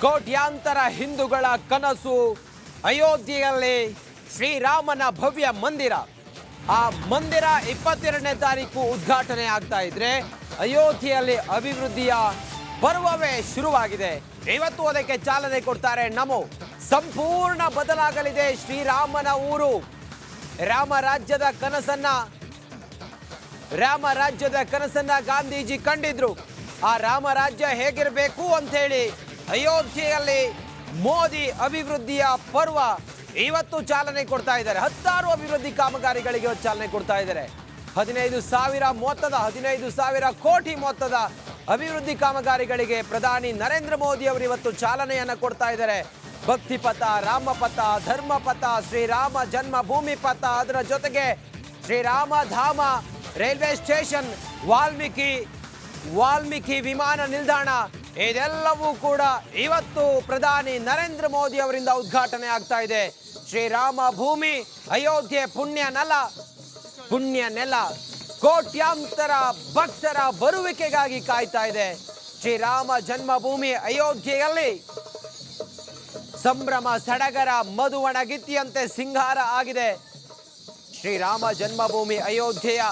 ಕೋಟ್ಯಾಂತರ ಹಿಂದೂಗಳ ಕನಸು ಅಯೋಧ್ಯೆಯಲ್ಲಿ ಶ್ರೀರಾಮನ ಭವ್ಯ ಮಂದಿರ. ಆ ಮಂದಿರ 22ನೇ ತಾರೀಕು ಉದ್ಘಾಟನೆ ಆಗ್ತಾ ಇದ್ರೆ ಅಯೋಧ್ಯೆಯಲ್ಲಿ ಅಭಿವೃದ್ಧಿಯ ಪರ್ವವೇ ಶುರುವಾಗಿದೆ. ಇವತ್ತು ಅದಕ್ಕೆ ಚಾಲನೆ ಕೊಡ್ತಾರೆ ನಮೋ. ಸಂಪೂರ್ಣ ಬದಲಾಗಲಿದೆ ಶ್ರೀರಾಮನ ಊರು. ರಾಮರಾಜ್ಯದ ಕನಸನ್ನ ಗಾಂಧೀಜಿ ಕಂಡಿದ್ರು. ಆ ರಾಮರಾಜ್ಯ ಹೇಗಿರಬೇಕು ಅಂತ ಹೇಳಿ ಅಯೋಧ್ಯೆಯಲ್ಲಿ ಮೋದಿ ಅಭಿವೃದ್ಧಿಯ ಪರ್ವ ಇವತ್ತು ಚಾಲನೆ ಕೊಡ್ತಾ ಇದ್ದಾರೆ. 10 ಅಭಿವೃದ್ಧಿ ಕಾಮಗಾರಿಗಳಿಗೆ ಚಾಲನೆ ಕೊಡ್ತಾ ಇದ್ದಾರೆ. 15,000 ಕೋಟಿ ಮೊತ್ತದ ಅಭಿವೃದ್ಧಿ ಕಾಮಗಾರಿಗಳಿಗೆ ಪ್ರಧಾನಿ ನರೇಂದ್ರ ಮೋದಿ ಅವರು ಇವತ್ತು ಚಾಲನೆಯನ್ನ ಕೊಡ್ತಾ ಇದ್ದಾರೆ. ಭಕ್ತಿ ಪಥ, ರಾಮಪಥ, ಧರ್ಮಪಥ, ಶ್ರೀರಾಮ ಜನ್ಮಭೂಮಿ ಪಥ, ಅದರ ಜೊತೆಗೆ ಶ್ರೀರಾಮ ಧಾಮ, ರೈಲ್ವೆ ಸ್ಟೇಷನ್, ವಾಲ್ಮೀಕಿ ವಿಮಾನ ನಿಲ್ದಾಣ, ಇದೆಲ್ಲವೂ ಕೂಡ ಇವತ್ತು ಪ್ರಧಾನಿ ನರೇಂದ್ರ ಮೋದಿ ಅವರಿಂದ ಉದ್ಘಾಟನೆ ಆಗ್ತಾ ಇದೆ. ಶ್ರೀರಾಮ ಭೂಮಿ ಅಯೋಧ್ಯೆ ಪುಣ್ಯ ನೆಲ ಕೋಟ್ಯಾಂತರ ಭಕ್ತರ ಬರುವಿಕೆಗಾಗಿ ಕಾಯ್ತಾ ಇದೆ. ಶ್ರೀರಾಮ ಜನ್ಮಭೂಮಿ ಅಯೋಧ್ಯೆಯಲ್ಲಿ ಸಂಭ್ರಮ ಸಡಗರ ಮಧುವಣಗಿತ್ತಿಯಂತೆ ಸಿಂಗಾರ ಆಗಿದೆ. ಶ್ರೀರಾಮ ಜನ್ಮಭೂಮಿ ಅಯೋಧ್ಯೆಯ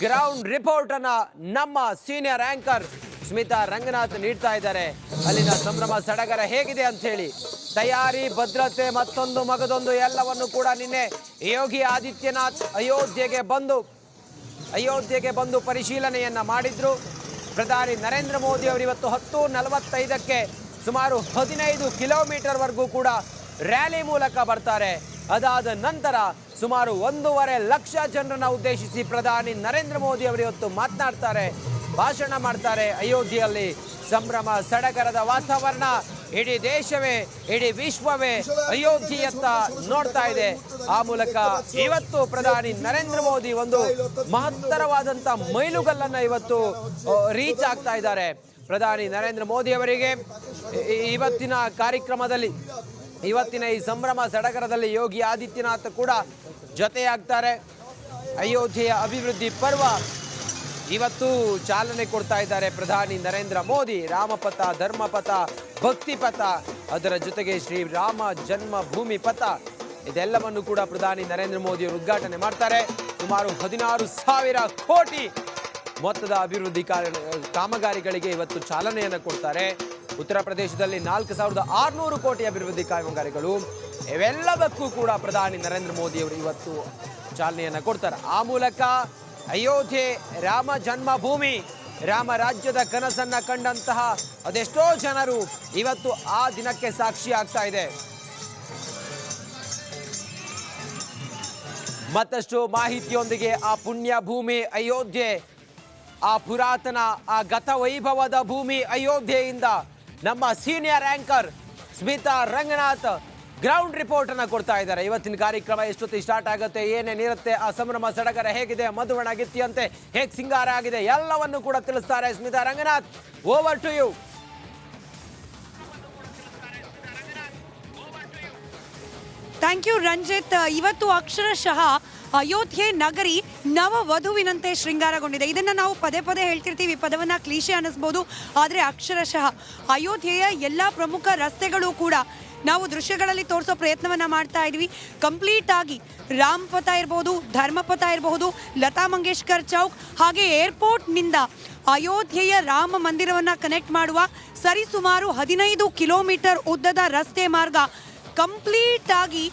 ಗ್ರೌಂಡ್ ರಿಪೋರ್ಟ್ ಅನ್ನ ನಮ್ಮ ಸೀನಿಯರ್ ಆಂಕರ್ ಸ್ಮಿತಾ ರಂಗನಾಥ್ ನೀಡ್ತಾ ಇದ್ದಾರೆ. ಅಲ್ಲಿನ ಸಂಭ್ರಮ ಸಡಗರ ಹೇಗಿದೆ ಅಂತ ಹೇಳಿ, ತಯಾರಿ, ಭದ್ರತೆ, ಮತ್ತೊಂದು ಮಗದೊಂದು ಎಲ್ಲವನ್ನು ಕೂಡ ನಿನ್ನೆ ಯೋಗಿ ಆದಿತ್ಯನಾಥ್ ಅಯೋಧ್ಯೆಗೆ ಬಂದು ಪರಿಶೀಲನೆಯನ್ನ ಮಾಡಿದ್ರು. ಪ್ರಧಾನಿ ನರೇಂದ್ರ ಮೋದಿ ಅವರು ಇವತ್ತು 10:45ಕ್ಕೆ ಸುಮಾರು 15 ಕಿಲೋಮೀಟರ್ ವರೆಗೂ ಕೂಡ ರ್ಯಾಲಿ ಮೂಲಕ ಬರ್ತಾರೆ. ಅದಾದ ನಂತರ ಸುಮಾರು 1.5 ಲಕ್ಷ ಜನರನ್ನ ಉದ್ದೇಶಿಸಿ ಪ್ರಧಾನಿ ನರೇಂದ್ರ ಮೋದಿ ಅವರು ಇವತ್ತು ಮಾತನಾಡ್ತಾರೆ, ಭಾಷಣ ಮಾಡ್ತಾರೆ. ಅಯೋಧ್ಯೆಯಲ್ಲಿ ಸಂಭ್ರಮ ಸಡಗರದ ವಾತಾವರಣ. ಇಡೀ ದೇಶವೇ, ಇಡೀ ವಿಶ್ವವೇ ಅಯೋಧ್ಯೆಯತ್ತ ನೋಡ್ತಾ ಇದೆ. ಆ ಮೂಲಕ ಇವತ್ತು ಪ್ರಧಾನಿ ನರೇಂದ್ರ ಮೋದಿ ಒಂದು ಮಹತ್ತರವಾದಂತ ಮೈಲುಗಲ್ಲನ್ನ ಇವತ್ತು ರೀಚ್ ಆಗ್ತಾ ಇದ್ದಾರೆ. ಪ್ರಧಾನಿ ನರೇಂದ್ರ ಮೋದಿ ಅವರಿಗೆ ಇವತ್ತಿನ ಕಾರ್ಯಕ್ರಮದಲ್ಲಿ, ಇವತ್ತಿನ ಈ ಸಂಭ್ರಮ ಸಡಗರದಲ್ಲಿ ಯೋಗಿ ಆದಿತ್ಯನಾಥ್ ಕೂಡ ಜೊತೆಯಾಗ್ತಾರೆ. ಅಯೋಧ್ಯೆಯ ಅಭಿವೃದ್ಧಿ ಪರ್ವ ಇವತ್ತು ಚಾಲನೆ ಕೊಡ್ತಾ ಇದ್ದಾರೆ ಪ್ರಧಾನಿ ನರೇಂದ್ರ ಮೋದಿ. ರಾಮಪಥ, ಧರ್ಮಪಥ, ಭಕ್ತಿಪಥ, ಅದರ ಜೊತೆಗೆ ಶ್ರೀರಾಮ ಜನ್ಮಭೂಮಿ ಪಥ, ಇದೆಲ್ಲವನ್ನು ಕೂಡ ಪ್ರಧಾನಿ ನರೇಂದ್ರ ಮೋದಿ ಅವರು ಉದ್ಘಾಟನೆ ಮಾಡ್ತಾರೆ. ಸುಮಾರು 16,000 ಕೋಟಿ ಮೊತ್ತದ ಅಭಿವೃದ್ಧಿ ಕಾಮಗಾರಿಗಳಿಗೆ ಇವತ್ತು ಚಾಲನೆಯನ್ನು ಕೊಡ್ತಾರೆ. ಉತ್ತರ ಪ್ರದೇಶದಲ್ಲಿ 4,600 ಕೋಟಿ ಅಭಿವೃದ್ಧಿ ಕಾಮಗಾರಿಗಳು, ಇವೆಲ್ಲದಕ್ಕೂ ಕೂಡ ಪ್ರಧಾನಿ ನರೇಂದ್ರ ಮೋದಿ ಅವರು ಇವತ್ತು ಚಾಲನೆಯನ್ನು ಕೊಡ್ತಾರೆ. ಆ ಮೂಲಕ ಅಯೋಧ್ಯೆ ರಾಮ ಜನ್ಮಭೂಮಿ, ರಾಮ ರಾಜ್ಯದ ಕನಸನ್ನ ಕಂಡಂತಹ ಅದೆಷ್ಟೋ ಜನರು ಇವತ್ತು ಆ ದಿನಕ್ಕೆ ಸಾಕ್ಷಿ ಆಗ್ತಾ ಇದೆ. ಮತ್ತಷ್ಟು ಮಾಹಿತಿಯೊಂದಿಗೆ ಆ ಪುಣ್ಯ ಭೂಮಿ ಅಯೋಧ್ಯೆ, ಆ ಪುರಾತನ, ಆ ಗತವೈಭವದ ಭೂಮಿ ಅಯೋಧ್ಯೆಯಿಂದ ನಮ್ಮ senior anchor Smita Ranganath ground report ಅನ್ನ ಕೊಡ್ತಾ ಇದ್ದಾರೆ. ಇವತ್ತಿನ ಕಾರ್ಯಕ್ರಮ ಎಷ್ಟೊತ್ತಿಗೆ ಸ್ಟಾರ್ಟ್ ಆಗುತ್ತೆ, ಏನೇನಿರುತ್ತೆ, ಆ ಸಂಭ್ರಮ ಸಡಗರ ಹೇಗಿದೆ, ಮಧುವಣಗಿತ್ತಿಯಂತೆ ಹೇಗೆ ಸಿಂಗಾರ ಆಗಿದೆ, ಎಲ್ಲವನ್ನು ಕೂಡ ತಿಳಿಸ್ತಾರೆ Smitha Ranganath. Over to you. Thank you Ranjith. ಇವತ್ತು ಅಕ್ಷರಶಃ ಅಯೋಧ್ಯೆ ನಗರಿ ನವವಧುವಿನಂತೆ ಶೃಂಗಾರಗೊಂಡಿದೆ. ಇದನ್ನು ನಾವು ಪದೇ ಪದೇ ಹೇಳ್ತಿರ್ತೀವಿ, ಪದವನ್ನು ಕ್ಲೀಶೆ ಅನ್ನಿಸ್ಬೋದು, ಆದರೆ ಅಕ್ಷರಶಃ ಅಯೋಧ್ಯೆಯ ಎಲ್ಲ ಪ್ರಮುಖ ರಸ್ತೆಗಳು ಕೂಡ ನಾವು ದೃಶ್ಯಗಳಲ್ಲಿ ತೋರಿಸೋ ಪ್ರಯತ್ನವನ್ನು ಮಾಡ್ತಾ ಇದ್ವಿ. ಕಂಪ್ಲೀಟ್ ಆಗಿ ರಾಮಪಥ ಇರ್ಬೋದು, ಧರ್ಮಪಥ ಇರಬಹುದು, ಲತಾ ಮಂಗೇಶ್ಕರ್ ಚೌಕ್, ಹಾಗೆ ಏರ್ಪೋರ್ಟ್ನಿಂದ ಅಯೋಧ್ಯೆಯ ರಾಮ ಮಂದಿರವನ್ನು ಕನೆಕ್ಟ್ ಮಾಡುವ ಸರಿಸುಮಾರು 15 ಕಿಲೋಮೀಟರ್ ಉದ್ದದ ರಸ್ತೆ ಮಾರ್ಗ ಕಂಪ್ಲೀಟ್ ಆಗಿ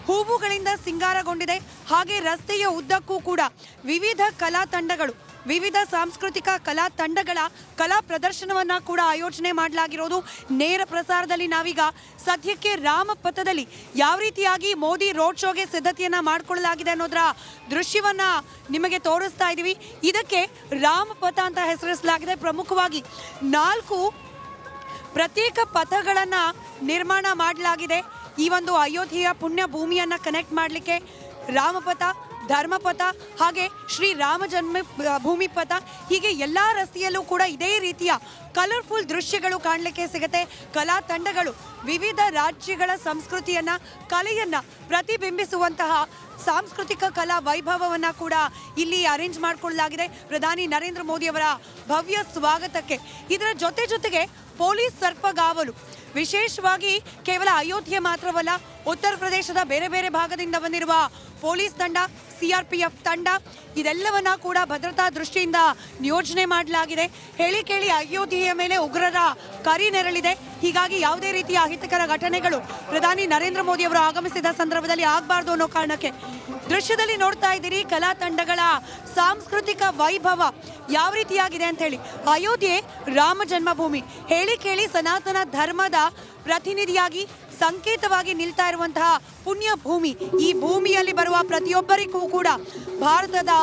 ಹೂವುಗಳಿಂದ ಸಿಂಗಾರಗೊಂಡಿದೆ. ಹಾಗೆ ರಸ್ತೆಯ ಉದ್ದಕ್ಕೂ ಕೂಡ ವಿವಿಧ ಕಲಾ ತಂಡಗಳು, ವಿವಿಧ ಸಾಂಸ್ಕೃತಿಕ ಕಲಾ ತಂಡಗಳ ಕಲಾ ಪ್ರದರ್ಶನವನ್ನು ಕೂಡ ಆಯೋಜನೆ ಮಾಡಲಾಗಿರೋದು. ನೇರ ಪ್ರಸಾರದಲ್ಲಿ ನಾವೀಗ ಸದ್ಯಕ್ಕೆ ರಾಮಪಥದಲ್ಲಿ ಯಾವ ರೀತಿಯಾಗಿ ಮೋದಿ ರೋಡ್ ಶೋಗೆ ಸಿದ್ಧತೆಯನ್ನು ಮಾಡಿಕೊಳ್ಳಲಾಗಿದೆ ಅನ್ನೋದರ ದೃಶ್ಯವನ್ನು ನಿಮಗೆ ತೋರಿಸ್ತಾ ಇದ್ದೀವಿ. ಇದಕ್ಕೆ ರಾಮಪಥ ಅಂತ ಹೆಸರಿಸಲಾಗಿದೆ. ಪ್ರಮುಖವಾಗಿ 4 ಪ್ರತ್ಯೇಕ ಪಥಗಳನ್ನು ನಿರ್ಮಾಣ ಮಾಡಲಾಗಿದೆ. ಈ ಒಂದು ಅಯೋಧ್ಯೆಯ ಪುಣ್ಯ ಭೂಮಿಯನ್ನು ಕನೆಕ್ಟ್ ಮಾಡಲಿಕ್ಕೆ ರಾಮಪಥ, ಧರ್ಮಪಥ ಹಾಗೆ ಶ್ರೀರಾಮ ಜನ್ಮ ಭೂಮಿ ಪಥ, ಹೀಗೆ ಎಲ್ಲ ರಸ್ತೆಯಲ್ಲೂ ಕೂಡ ಇದೇ ರೀತಿಯ ಕಲರ್ಫುಲ್ ದೃಶ್ಯಗಳು ಕಾಣಲಿಕ್ಕೆ ಸಿಗುತ್ತೆ. ಕಲಾ ತಂಡಗಳು ವಿವಿಧ ರಾಜ್ಯಗಳ ಸಂಸ್ಕೃತಿಯನ್ನು, ಕಲೆಯನ್ನು ಪ್ರತಿಬಿಂಬಿಸುವಂತಹ ಸಾಂಸ್ಕೃತಿಕ ಕಲಾ ವೈಭವವನ್ನ ಕೂಡ ಇಲ್ಲಿ ಅರೇಂಜ್ ಮಾಡಿಕೊಳ್ಳಲಾಗಿದೆ ಪ್ರಧಾನಿ ನರೇಂದ್ರ ಮೋದಿ ಅವರ ಭವ್ಯ ಸ್ವಾಗತಕ್ಕೆ. ಇದರ ಜೊತೆಗೆ ಪೊಲೀಸ್ ಸರ್ಪಗಾವಲು, ವಿಶೇಷವಾಗಿ ಕೇವಲ ಅಯೋಧ್ಯೆ ಮಾತ್ರವಲ್ಲ, ಉತ್ತರ ಪ್ರದೇಶದ ಬೇರೆ ಬೇರೆ ಭಾಗದಿಂದ ಬಂದಿರುವ ಪೊಲೀಸ್ ತಂಡ, CRPF ತಂಡ, ಇದೆಲ್ಲವನ್ನ ಕೂಡ ಭದ್ರತಾ ದೃಷ್ಟಿಯಿಂದ ನಿಯೋಜನೆ ಮಾಡಲಾಗಿದೆ. ಹೇಳಿ ಕೇಳಿ ಅಯೋಧ್ಯೆಯ ಮೇಲೆ ಉಗ್ರರ ಕರಿ ನೆರಳಿದೆ. ಹೀಗಾಗಿ ಯಾವುದೇ ರೀತಿಯ ಅಹಿತಕರ ಘಟನೆಗಳು ಪ್ರಧಾನಿ ನರೇಂದ್ರ ಮೋದಿ ಅವರು ಆಗಮಿಸಿದ ಸಂದರ್ಭದಲ್ಲಿ ಆಗಬಾರ್ದು ಅನ್ನೋ ಕಾರಣಕ್ಕೆ ದೃಶ್ಯದಲ್ಲಿ ನೋಡ್ತಾ ಇದ್ದೀರಿ ಕಲಾ ತಂಡಗಳ ಸಾಂಸ್ಕೃತಿಕ ವೈಭವ ಯಾವ ರೀತಿಯಾಗಿದೆ ಅಂತ ಹೇಳಿ. ಅಯೋಧ್ಯೆ ರಾಮ ಜನ್ಮಭೂಮಿ, ಹೇಳಿ ಕೇಳಿ ಸನಾತನ ಧರ್ಮದ ಪ್ರತಿನಿಧಿಯಾಗಿ ಸಂಕೇತವಾಗಿ ನಿಲ್ತಾ ಇರುವಂತಹ ಪುಣ್ಯ ಭೂಮಿ. ಈ ಭೂಮಿಯಲ್ಲಿ ಬರುವ ಪ್ರತಿಯೊಬ್ಬರಿಗೂ ಕೂಡ ಭಾರತದ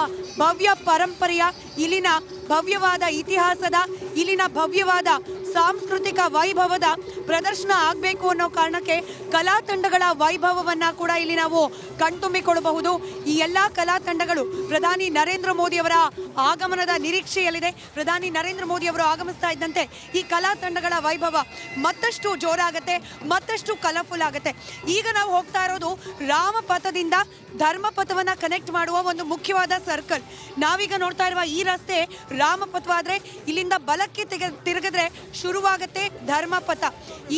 ಭವ್ಯ ಪರಂಪರೆಯ, ಇಲ್ಲಿನ ಭವ್ಯವಾದ ಇತಿಹಾಸದ, ಇಲ್ಲಿನ ಭವ್ಯವಾದ ಸಾಂಸ್ಕೃತಿಕ ವೈಭವದ ಪ್ರದರ್ಶನ ಆಗಬೇಕು ಅನ್ನೋ ಕಾರಣಕ್ಕೆ ಕಲಾ ತಂಡಗಳ ವೈಭವವನ್ನ ಕೂಡ ಇಲ್ಲಿ ನಾವು ಕಣ್ತುಂಬಿಕೊಳ್ಳಬಹುದು. ಈ ಎಲ್ಲ ಕಲಾ ತಂಡಗಳು ಪ್ರಧಾನಿ ನರೇಂದ್ರ ಮೋದಿ ಅವರ ಆಗಮನದ ನಿರೀಕ್ಷೆಯಲ್ಲಿದೆ. ಪ್ರಧಾನಿ ನರೇಂದ್ರ ಮೋದಿ ಅವರು ಆಗಮಿಸ್ತಾ ಇದ್ದಂತೆ ಈ ಕಲಾ ತಂಡಗಳ ವೈಭವ ಮತ್ತಷ್ಟು ಜೋರಾಗತ್ತೆ, ಮತ್ತಷ್ಟು ಕಲರ್ಫುಲ್ ಆಗುತ್ತೆ. ಈಗ ನಾವು ಹೋಗ್ತಾ ಇರೋದು ರಾಮಪಥದಿಂದ ಧರ್ಮಪಥವನ್ನ ಕನೆಕ್ಟ್ ಮಾಡುವ ಒಂದು ಮುಖ್ಯವಾದ ಸರ್ಕಲ್. ನಾವೀಗ ನೋಡ್ತಾ ಇರುವ ಈ ರಸ್ತೆ ರಾಮಪಥವಾದ್ರೆ ಇಲ್ಲಿಂದ ಬಲಕ್ಕೆ ತಿರುಗಿದ್ರೆ ಶುರುವಾಗತ್ತೆ ಧರ್ಮಪಥ.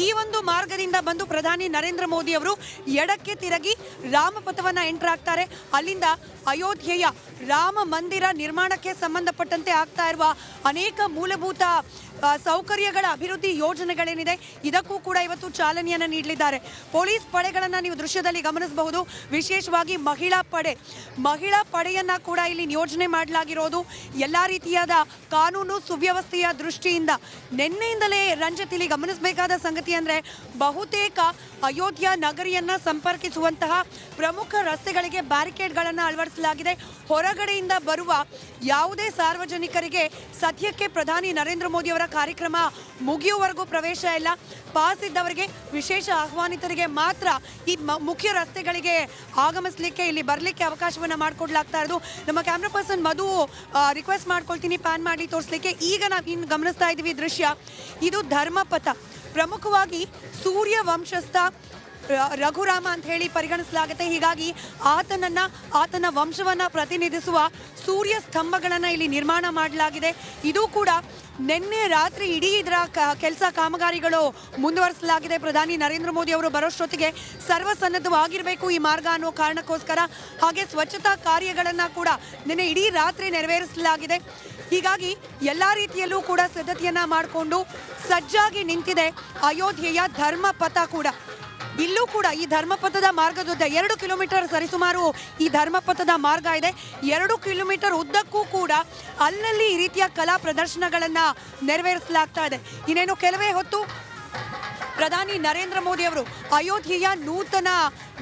ಈ ಒಂದು ಮಾರ್ಗದಿಂದ ಬಂದು ಪ್ರಧಾನಿ ನರೇಂದ್ರ ಮೋದಿ ಅವರು ಎಡಕ್ಕೆ ತಿರುಗಿ ರಾಮಪಥವನ್ನ ಎಂಟರ್ ಆಗ್ತಾರೆ. ಅಲ್ಲಿಂದ ಅಯೋಧ್ಯೆಯ ರಾಮ ಮಂದಿರ ನಿರ್ಮಾಣಕ್ಕೆ ಸಂಬಂಧಪಟ್ಟಂತೆ ಆಗ್ತಾ ಇರುವ ಅನೇಕ ಮೂಲಭೂತ ಸೌಕರ್ಯಗಳ ಅಭಿವೃದ್ಧಿ ಯೋಜನೆಗಳೇನಿದೆ ಇದಕ್ಕೂ ಕೂಡ ಇವತ್ತು ಚಾಲನೆಯನ್ನ ನೀಡಲಿದ್ದಾರೆ. ಪೊಲೀಸ್ ಪಡೆಗಳನ್ನ ನೀವು ದೃಶ್ಯದಲ್ಲಿ ಗಮನಿಸಬಹುದು. ವಿಶೇಷವಾಗಿ ಮಹಿಳಾ ಪಡೆಯನ್ನ ಕೂಡ ಇಲ್ಲಿ ನಿಯೋಜನೆ ಮಾಡಲಾಗಿರೋದು ಎಲ್ಲಾ ರೀತಿಯಾದ ಕಾನೂನು ಸುವ್ಯವಸ್ಥೆಯ ದೃಷ್ಟಿಯಿಂದ. ನಿನ್ನೆಯಿಂದಲೇ ರಂಜಿತ್ ಇಲ್ಲಿ ಗಮನಿಸಬೇಕಾದ ಸಂಗತಿ ಅಂದ್ರೆ ಬಹುತೇಕ ಅಯೋಧ್ಯ ನಗರಿಯನ್ನ ಸಂಪರ್ಕಿಸುವಂತಹ ಪ್ರಮುಖ ರಸ್ತೆಗಳಿಗೆ ಬ್ಯಾರಿಕೇಡ್ಗಳನ್ನು ಅಳವಡಿಸಲಾಗಿದೆ. ಹೊರಗಡೆಯಿಂದ ಬರುವ ಯಾವುದೇ ಸಾರ್ವಜನಿಕರಿಗೆ ಸದ್ಯಕ್ಕೆ ಪ್ರಧಾನಿ ನರೇಂದ್ರ ಮೋದಿ ಅವರ ಕಾರ್ಯಕ್ರಮ ಮುಗಿಯುವವರೆಗೂ ಪ್ರವೇಶ ಇಲ್ಲ. ಪಾಸ್ ಇದ್ದವರಿಗೆ, ವಿಶೇಷ ಆಹ್ವಾನಿತರಿಗೆ ಮಾತ್ರ ಈ ಮುಖ್ಯ ರಸ್ತೆಗಳಿಗೆ ಆಗಮಿಸಲಿಕ್ಕೆ, ಇಲ್ಲಿ ಬರಲಿಕ್ಕೆ ಅವಕಾಶವನ್ನ ಮಾಡಿಕೊಡ್ಲಾಗ್ತಾ ಇರೋದು. ನಮ್ಮ ಕ್ಯಾಮ್ರಾ ಪರ್ಸನ್ ಮಧು ರಿಕ್ವೆಸ್ಟ್ ಮಾಡ್ಕೊಳ್ತೀನಿ ಪ್ಯಾನ್ ಮಾಡಿ ತೋರಿಸಲಿಕ್ಕೆ. ಈಗ ನಾವು ಇನ್ನು ಗಮನಿಸ್ತಾ ಇದ್ದೀವಿ ದೃಶ್ಯ, ಇದು ಧರ್ಮಪಥ. ಪ್ರಮುಖವಾಗಿ ಸೂರ್ಯ ವಂಶಸ್ಥ ರಘುರಾಮ ಅಂತ ಹೇಳಿ ಪರಿಗಣಿಸಲಾಗುತ್ತೆ. ಹೀಗಾಗಿ ಆತನ ವಂಶವನ್ನ ಪ್ರತಿನಿಧಿಸುವ ಸೂರ್ಯ ಸ್ತಂಭಗಳನ್ನ ಇಲ್ಲಿ ನಿರ್ಮಾಣ ಮಾಡಲಾಗಿದೆ. ಇದು ಕೂಡ ನಿನ್ನೆ ರಾತ್ರಿ ಇಡೀ ಇದರ ಕೆಲಸ ಕಾಮಗಾರಿಗಳು ಮುಂದುವರಿಸಲಾಗಿದೆ. ಪ್ರಧಾನಿ ನರೇಂದ್ರ ಮೋದಿ ಅವರು ಬರೋಷ್ಟೊತ್ತಿಗೆ ಸರ್ವಸನ್ನದ್ಧವಾಗಿರಬೇಕು ಈ ಮಾರ್ಗ ಅನ್ನೋ ಕಾರಣಕ್ಕೋಸ್ಕರ. ಹಾಗೆ ಸ್ವಚ್ಛತಾ ಕಾರ್ಯಗಳನ್ನ ಕೂಡ ನಿನ್ನೆ ಇಡೀ ರಾತ್ರಿ ನೆರವೇರಿಸಲಾಗಿದೆ. ಹೀಗಾಗಿ ಎಲ್ಲ ರೀತಿಯಲ್ಲೂ ಕೂಡ ಸಿದ್ಧತೆಯನ್ನ ಮಾಡಿಕೊಂಡು ಸಜ್ಜಾಗಿ ನಿಂತಿದೆ ಅಯೋಧ್ಯೆಯ ಧರ್ಮಪಥ ಕೂಡ. ಇಲ್ಲೂ ಕೂಡ ಈ ಧರ್ಮಪಥದ ಮಾರ್ಗದುದ್ದ 2 ಕಿಲೋಮೀಟರ್ ಸರಿಸುಮಾರು ಈ ಧರ್ಮಪಥದ ಮಾರ್ಗ ಇದೆ. 2 ಕಿಲೋಮೀಟರ್ ಉದ್ದಕ್ಕೂ ಕೂಡ ಅಲ್ಲಲ್ಲಿ ಈ ರೀತಿಯ ಕಲಾ ಪ್ರದರ್ಶನಗಳನ್ನ ನೆರವೇರಿಸಲಾಗ್ತಾ ಇದೆ. ಇನ್ನೇನು ಕೆಲವೇ ಹೊತ್ತು ಪ್ರಧಾನಿ ನರೇಂದ್ರ ಮೋದಿ ಅವರು ಅಯೋಧ್ಯೆಯ ನೂತನ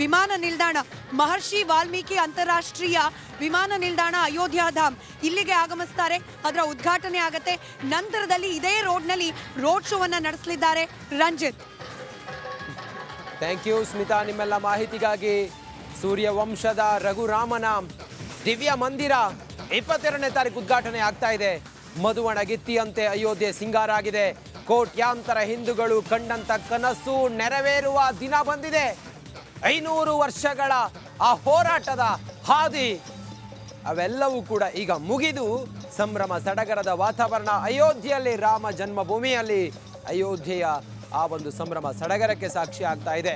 ವಿಮಾನ ನಿಲ್ದಾಣ, ಮಹರ್ಷಿ ವಾಲ್ಮೀಕಿ ಅಂತಾರಾಷ್ಟ್ರೀಯ ವಿಮಾನ ನಿಲ್ದಾಣ ಅಯೋಧ್ಯಾಧಾಮ್, ಇಲ್ಲಿಗೆ ಆಗಮಿಸ್ತಾರೆ. ಅದರ ಉದ್ಘಾಟನೆ ಆಗತ್ತೆ. ನಂತರದಲ್ಲಿ ಇದೇ ರೋಡ್ನಲ್ಲಿ ರೋಡ್ ಶೋವನ್ನ ನಡೆಸಲಿದ್ದಾರೆ. ರಂಜಿತ್. ಥ್ಯಾಂಕ್ ಯು ಸ್ಮಿತಾ, ನಿಮ್ಮೆಲ್ಲ ಮಾಹಿತಿಗಾಗಿ. ಸೂರ್ಯವಂಶದ ರಘುರಾಮನ ದಿವ್ಯ ಮಂದಿರ 22ನೇ ತಾರೀಕು ಉದ್ಘಾಟನೆ ಆಗ್ತಾ ಇದೆ. ಮಧುವಣಗಿತ್ತಿಯಂತೆ ಅಯೋಧ್ಯೆ ಸಿಂಗಾರ ಆಗಿದೆ. ಕೋಟ್ಯಾಂತರ ಹಿಂದೂಗಳು ಕಂಡಂತ ಕನಸು ನೆರವೇರುವ ದಿನ ಬಂದಿದೆ. 500 ವರ್ಷಗಳ ಆ ಹೋರಾಟದ ಹಾದಿ ಅವೆಲ್ಲವೂ ಕೂಡ ಈಗ ಮುಗಿದು ಸಂಭ್ರಮ ಸಡಗರದ ವಾತಾವರಣ ಅಯೋಧ್ಯೆಯಲ್ಲಿ, ರಾಮ ಜನ್ಮಭೂಮಿಯಲ್ಲಿ ಅಯೋಧ್ಯೆಯ ಆ ಒಂದು ಸಂಭ್ರಮ ಸಡಗರಕ್ಕೆ ಸಾಕ್ಷಿ ಆಗ್ತಾ ಇದೆ.